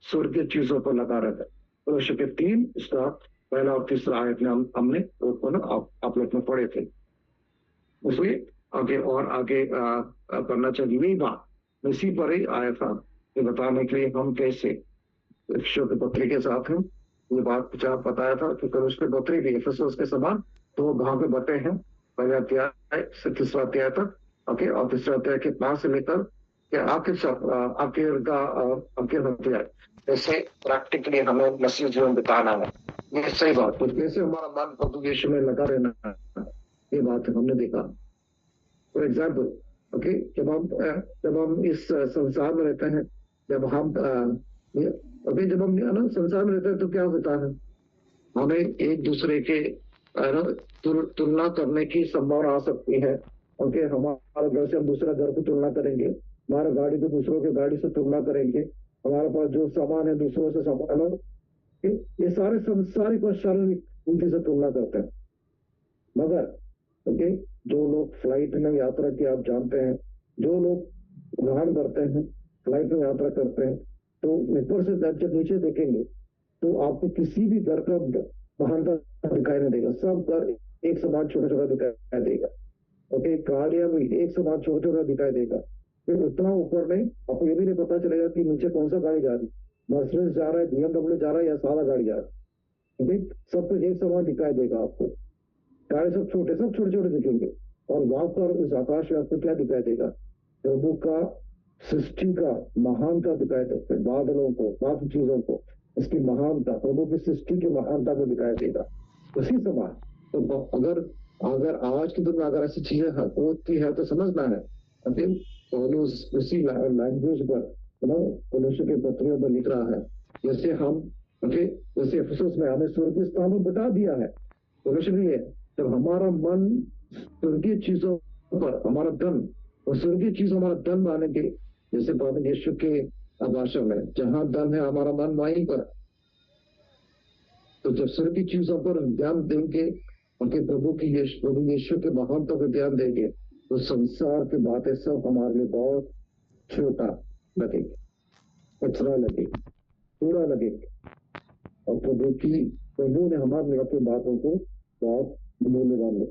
स्वर्गीय चीजों पर लगा रहता है। पौलुस के 3 इसका पहला और तीसरा आयत में हमने आप लोग में पढ़े थे। इसलिए आगे और आगे करना चाहिए। यही बात इसी पर ही आया था ये बताने के लिए हम कैसे ईश्वर के पत्री के साथ हैं। ये बात कुछ आप बताया था कि कल उसके पत्री भी एफेसुस के समान तो भाग में बटे हैं, पहले अध्याय से तीसरा अध्याय तक ओके और तीसरा अध्याय के 5 से लेकर आखिर अध्याय जैसे प्रैक्टिकली हमें मसीह जीवन बिताना है। ये सही बात तो कैसे हमारा मन प्रभु यीशु में लगा रहना है ये बात हमने देखा। फॉर एग्जाम्पल ओके जब हम इस संसार में रहते हैं जब हम संसार में रहते हैं तो क्या होता है हमें एक दूसरे के तुलना करने की संभावना आ सकती है। ओके हमारे घर से हम दूसरा घर को तुलना करेंगे, हमारा गाड़ी को दूसरों के गाड़ी से तुलना करेंगे, हमारे पास जो सामान है दूसरों से सामान ये सारे संसारिक और शारीरिक उनकी से तुलना करते हैं। मगर ओके जो लोग फ्लाइट में यात्रा की आप जानते हैं, जो लोग उड़ान करते हैं फ्लाइट में यात्रा करते हैं तो ऊपर से जब नीचे देखेंगे तो आपको किसी भी घर का महानता दिखाई नहीं देगा। सब घर एक समान छोटा छोटा दिखाई देगा। ओके गाड़ियां भी एक समान छोटा छोटा दिखाई देगा। फिर उतना ऊपर में आपको ये भी नहीं पता चलेगा कि नीचे कौन सा गाड़ी जा रही, मर्सिडीज जा रहा है, BMW जा रहा है या सादा गाड़ी जा रहा है। ओके सब कुछ एक समान दिखाई देगा आपको। गाड़ी सब छोटे छोटे दिखेंगे और वहां पर उस आकाश में आपको क्या दिखाई देगा, प्रभु का सृष्टि का महानता दिखाई देते, बादलों को बाकी चीजों को इसकी महानता, प्रभु की सृष्टि की महानता को दिखाई देगा। उसी समान तो अगर आज की दुनिया अगर ऐसी चीजें होती है तो समझना है उसी लैंग्वेज पर पौलुस के पत्रियों पर लिख रहा है। जैसे हम जैसे एफेसुस में हमें स्वर्गीय स्थान में बता दिया है पौलुस भी है। जब हमारा मन स्वर्गीय चीजों पर हमारा धन और स्वर्गीय चीज हमारा धन मानेंगे, जैसे बाबा यीशु के भाषा में जहां धन है हमारा मन वहीं पर। तो जब स्वर्गीय चीजों पर ध्यान देंगे उनके प्रभु यीशु के महानता पर ध्यान देंगे तो संसार की बातें सब हमारे लिए बहुत छोटा लगेगा, कचरा लगेगा, पूरा लगेगा। और प्रभु ने हमारे लिए अपनी बातों को बहुत मूल्यवान ली।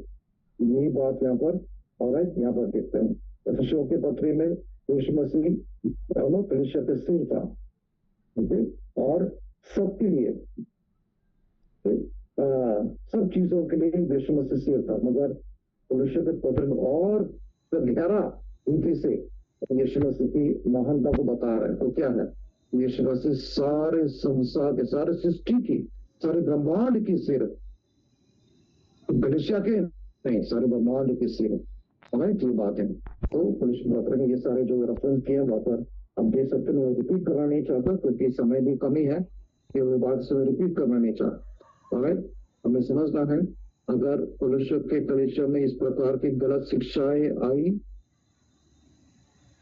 यही बात यहाँ पर और यहाँ पर देखते हैं एफेसुस के पत्री में यीशु मसीह कलीसिया के सिर था और सबके लिए सब चीजों के लिए यीशु मसीह सिर था। मगर कलीसिया के पत्र में और गहरा रीति से यीशु मसीह की महानता को बता रहे हैं। तो क्या है, यीशु मसीह सारे संसार के सारे सृष्टि की सारे ब्रह्मांड की सिर, कलीसिया के नहीं सारे ब्रह्मांड की सिर ये बात है। तो कलीसिया पत्र में ये सारे जो रेफरेंस किया वहां पर आप देख सकते हैं। रिपीट करना नहीं चाहता क्योंकि समय भी कमी है कि वो बात से रिपीट करना नहीं चाहता। हमें समझना है अगर कलीसिया के कलीसिया में इस प्रकार की गलत शिक्षाएं आई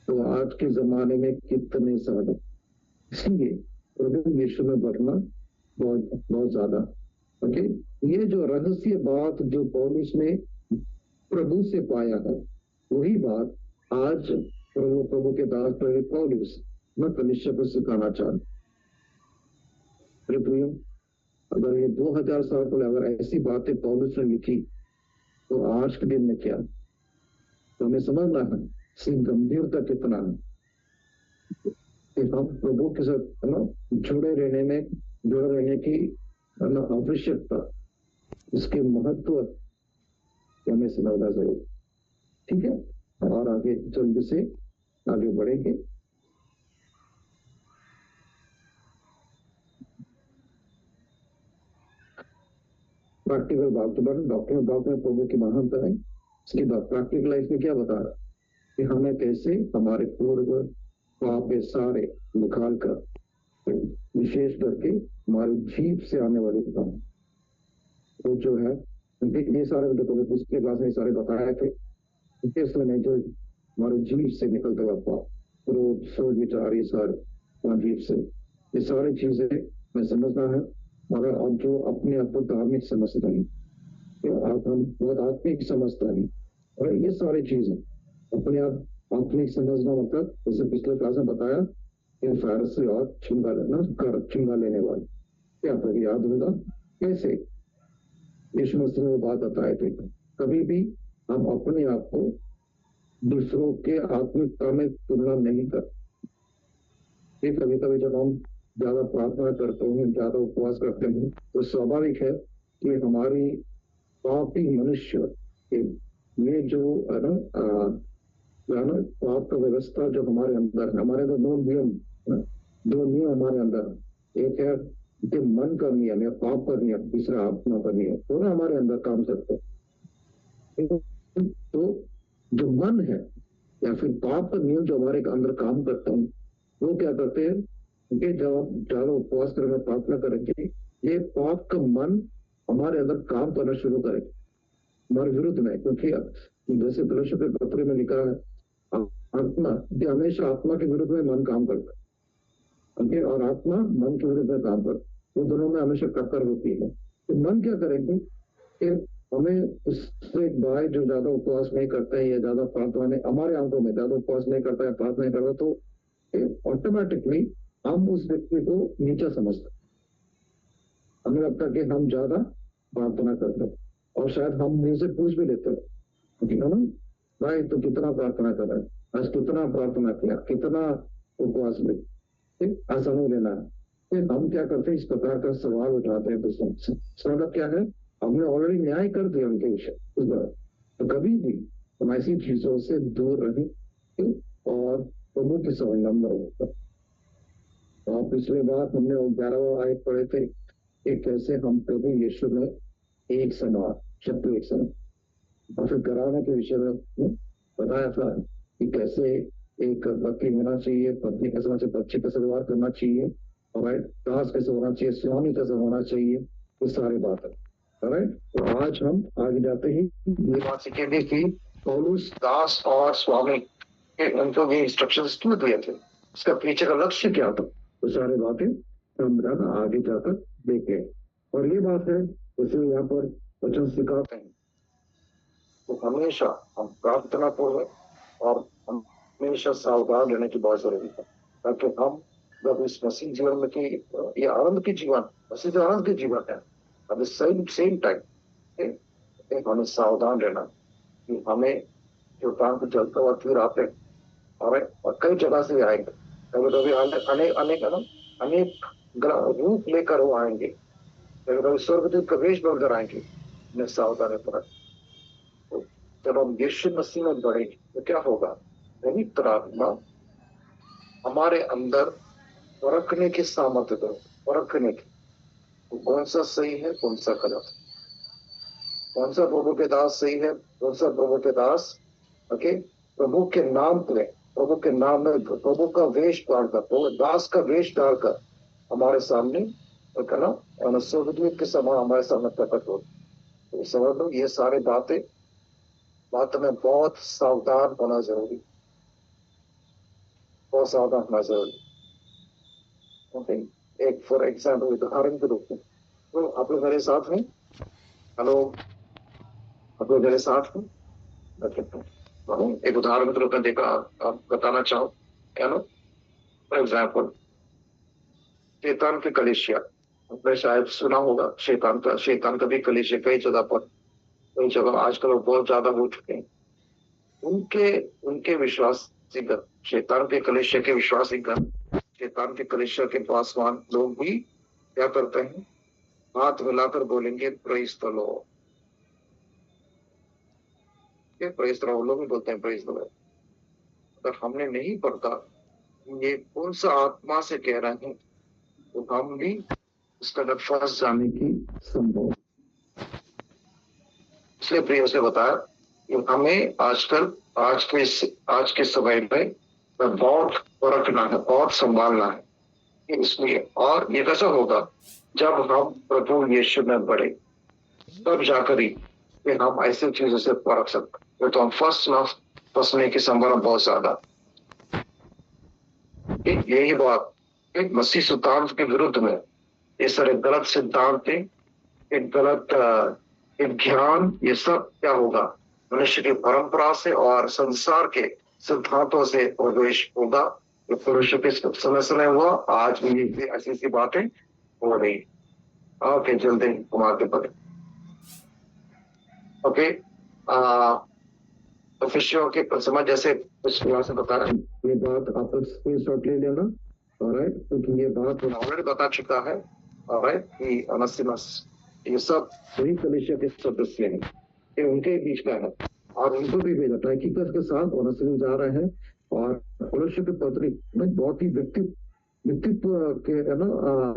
तो आज के जमाने में कितने सारे, इसलिए प्रभु यीशु में बढ़ना बहुत बहुत ज्यादा। ओके ये जो रहस्य बात जो पौलुस ने प्रभु से पाया है वही बात आज प्रभु के दास पौलुस मैं कलीसिया को सिखाना चाहता। अगर ये 2000 साल पहले अगर ऐसी बातें पौलुस ने लिखी तो आज के दिन में क्या, तो हमें समझना है इसकी गंभीरता कितना है कि हम प्रभु के साथ है ना जुड़े रहने की है ना आवश्यकता, इसके महत्व कि हमें समझना चाहिए। ठीक है, और आगे जल्दी से आगे बढ़ेंगे। प्रैक्टिकल बात के बारे में डॉक्टर बात में प्रभु की महानता है। इसके बाद प्रैक्टिकल लाइफ में क्या बता रहा है कि हमें कैसे हमारे पूर्व पाप सारे निकाल कर विशेष करके हमारी जीभ से आने वाली काम वो जो है, क्योंकि ये सारे देखो पिछले क्लास में सारे बताए थे, इसलिए जो हमारे जीभ से निकलते हुआ पाप, क्रोध, सोच, विचार, ये सारे जीभ से, ये सारी चीजें हमें समझना है। मगर अब जो अपने आप को धार्मिक समझता नहीं, हम बहुत आत्मिक समझता नहीं, और ये सारी चीजें अपने आप आत्मिक समझना मतलब जैसे पिछले क्लास में बताया कि फारसी और चुंगा लेने वाले, क्या आपको याद होगा कैसे यीशु मसीह ने बात बताए थे, कभी भी हम अपने आप को दूसरों के आत्मिकता में तुलना नहीं करते। कभी कभी जब हम ज्यादा प्रार्थना करते हैं, ज्यादा उपवास करते हैं, तो स्वाभाविक है कि हमारी पापी मनुष्य ये जो है ना पाप का व्यवस्था जो हमारे अंदर है, हमारे अंदर दो नियम हमारे अंदर, एक है कि मन का नियम या पाप का नियम, दूसरा आत्मा का नियम, दोनों हमारे अंदर काम करते हैं। तो जो मन है या फिर पाप का नियम जो हमारे अंदर काम करता है, वो क्या करते हैं कि जब आप ज्यादा उपवास करेंगे, प्रार्थना करेंगे, ये पाप का मन हमारे अंदर काम करना शुरू करेगा हमारे विरुद्ध में, क्योंकि जैसे कलश के पत्र में लिखा है आत्मा हमेशा आत्मा के विरुद्ध में मन काम करता है, और आत्मा मन के विरुद्ध में काम करता है, वो दोनों में हमेशा टक्कर होती है। तो मन क्या करेंगे कि हमें उससे बाय जो ज्यादा उपवास नहीं करते हैं या ज्यादा प्रार्थना नहीं, हमारे आंखों में ज्यादा उपवास नहीं करता है, प्रार्थना नहीं करता, तो ऑटोमेटिकली हम उस व्यक्ति को नीचा समझते, हमें लगता है कि हम ज्यादा प्रार्थना करते हैं, और शायद हम मुझसे पूछ भी लेते हैं ना भाई तो कितना प्रार्थना कर रहा है, आज कितना प्रार्थना किया, कितना उपवास में, ऐसा नहीं लेना है। फिर हम क्या करते हैं, इस प्रकार का सवाल उठाते हैं दूसरों से, मतलब क्या है, हमने ऑलरेडी न्याय कर दिया उनके विषय उस बार, तो कभी भी हम ऐसी चीजों से दूर रहें और प्रभु के संबंध में होता। और पिछले बार हमने 11वां आयत पढ़े थे कि कैसे हम प्रभु यीशु में एक समान शत्रु एक समान, और फिर कराने के विषय में बताया था कि कैसे एक पत्नी होना चाहिए, पत्नी कैसे होना चाहिए, बच्चे कैसे व्यवहार करना चाहिए, और दास कैसे होना चाहिए, स्वामी कैसे होना चाहिए, वो सारी बात है। तो आज हम आगे जाते हैं, ये बात सीखेंगे कि पौलुस दास और स्वामी उनको ये इंस्ट्रक्शंस क्यों दिए थे, उसका पीछे का लक्ष्य क्या था, वो सारी बातें हम आगे जाकर देखें। और ये बात है जैसे यहाँ पर वचन सिखाते हैं, तो हमेशा हम प्रार्थना पूर्वक और हमेशा सावधान रहने की बहुत जरूरी है, ताकि हम जब इस मसीह जीवन में की ये आनंद की जीवन, मसीह जो आनंद की जीवन है, अब सेम टाइम हमें सावधान रहना कि हमें जो काम को चलते हुआ फिर आते और कई जगह से आएंगे, कभी कभी अनेक रूप लेकर वो आएंगे, कभी कभी स्वर्गदूत का वेश बनकर आएंगे, हमें सावधान रहना। तो जब हम यीशु मसीह में बढ़ेंगे तो क्या होगा, पवित्र आत्मा हमारे अंदर परखने की सामर्थ्य दो, परखने की कौन सा सही है, कौन सा गलत, कौन सा प्रभु के दास सही है, कौन सा प्रभु के दास प्रभु के नाम पे, प्रभु के नाम में प्रभु का वेश डालकर, प्रभु दास का वेश डालकर हमारे सामने स्वर्गदूत के समान हमारे सामने प्रकट हो। तो समझ लो ये सारे बात में बहुत सावधान होना जरूरी, बहुत सावधान होना जरूरी। एक फॉर एग्जाम्पल उदाहरण के रूप में, तो आप लोग मेरे साथ हैं, हेलो आप लोग मेरे साथ हैं, एक उदाहरण के रूप में देखा आप बताना चाहो क्या नो, फॉर एग्जाम्पल शैतान की कलीसिया, आपने शायद सुना होगा शैतान का भी कलीसिया कई जगह पर, कई जगह आजकल वो बहुत ज्यादा हो चुके हैं। उनके उनके विश्वासीगण, शैतान के कलीसिया के विश्वासीगण, शैतान के कलीसिया के पासवान लोग भी क्या करते हैं, हाथ मिलाकर बोलेंगे praise the Lord. Praise the Lord, लोग भी बोलते हैं प्रेज द लॉर्ड। अगर हमने नहीं पढ़ता ये कौन सा आत्मा से कह रहे हैं, तो हम भी उसका अंदर फंस जाने की संभव। इसलिए प्रिय से बताया कि हमें आजकल आज के समय में बहुत परखना है, बहुत संभालना है। इसलिए और ये कैसा होगा, जब हम प्रभु यीशु में बढ़े तब जाकर ही कि हम ऐसे चीजों से परख सकते। तो हम फंसने की संभावना बहुत ज्यादा। यही बात एक मसीह सिद्धांत के विरुद्ध में, ये सारे गलत सिद्धांत, एक गलत एक ज्ञान, ये सब क्या होगा, मनुष्य की परंपरा से और संसार के सिद्धांतों से प्रवेश होगा। जो पुरुष के समय हुआ, आज भी ऐसी ऐसी बातें हो रही। ओके, जल्दी कुमार के पद। ओके, ऑफिशियल के समय जैसे कुछ से बता रहे हैं, ये बात आप स्क्रीनशॉट ले लेना। ऑलराइट, क्योंकि ये बात ऑलरेडी बता चुका है। ऑलराइट, कि अनसिमस ये सब वही कलीसिया के सदस्य हैं, ये उनके बीच का है। और उनको भी भेजा टाइकिकस के साथ ओनेसिमुस जा रहे हैं। और कलीसिया की पत्री में बहुत ही व्यक्तित्व के है ना,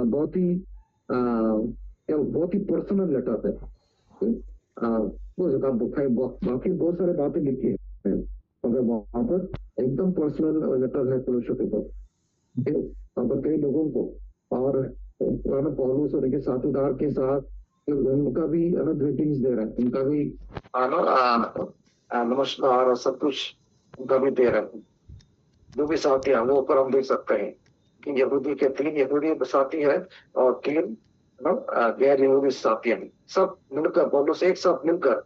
बहुत ही पर्सनल लेटर है। बाकी बहुत सारे बातें लिखी है, मगर वहां पर एकदम पर्सनल लेटर है कलीसिया के पास, वहां पर कई लोगों को। और पौलुस और उनके साथीदार के साथ उनका भी ग्रीटिंग्स दे रहे हैं, उनका भी नमस्कार और सब कुछ उनका भी दे रहे हैं। जो भी साथी है वो ऊपर हम देख सकते हैं कि यहूदी के 3 यहूदी साथी है और 3 गैर यहूदी साथी हैं। सब मिलकर पौलुस एक साथ मिलकर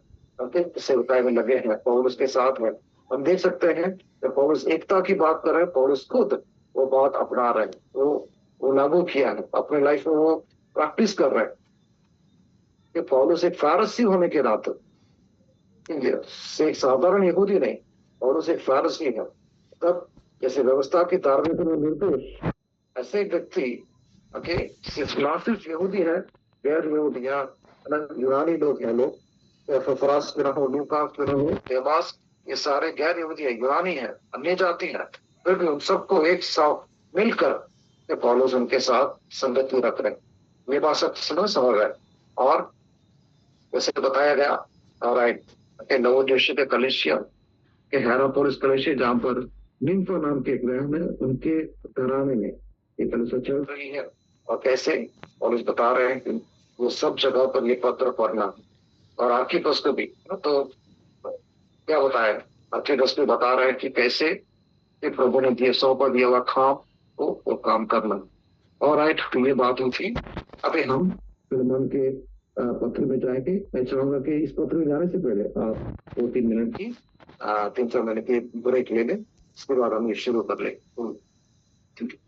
सेवकाई में लगे हैं, पौलुस के साथ में। हम देख सकते हैं कि पौलुस एकता की बात कर रहे हैं, पौलुस खुद वो बात अपना रहे हैं, वो लागू किया है अपने लाइफ में, वो प्रैक्टिस कर रहे हैं कि पौलुस एक फारसी होने के नाते, एक साधारण यहूदी नहीं, पौलुस एक फारसी है। तब जैसे व्यवस्था की धार्मिक निर्देश, ऐसे व्यक्ति ना सिर्फ यहूदी है, गैर यहूदी या यूनानी लोग हैं, लोग फरास में हो, लूकास में हो, देवास, ये सारे गैर यहूदी है, यूनानी है, अन्य जाति है, फिर भी उन सबको एक साथ मिलकर पौलुस उनके साथ संगति रख रहे हैं। ये बात सब समझ रहे हैं। और वैसे बताया गया, राइट, नवोदेश के कलीसिया के हेरापोलिस कलीसिया, जहाँ पर निम्फा नाम के एक ग्रह में, उनके घराने में ये कलीसिया चल रही है। और कैसे पौलुस बता रहे हैं कि वो सब जगह पर ये पत्र पढ़ना। और आर्किपस को भी तो क्या बताया, आर्किपस भी बता रहे हैं कि कैसे कि प्रभु ने दिए सौंपा दिया हुआ काम को वो काम करना। और राइट, तो ये बात हुई थी। अभी हम फिल्मन के पत्र में जाएंगे। मैं चाहूंगा कि इस पत्र में जाने से पहले आप 2-3 मिनट की 3-4 मिनट की ब्रेक ले लें, उसके बाद हम ये शुरू कर लें। ठीक है।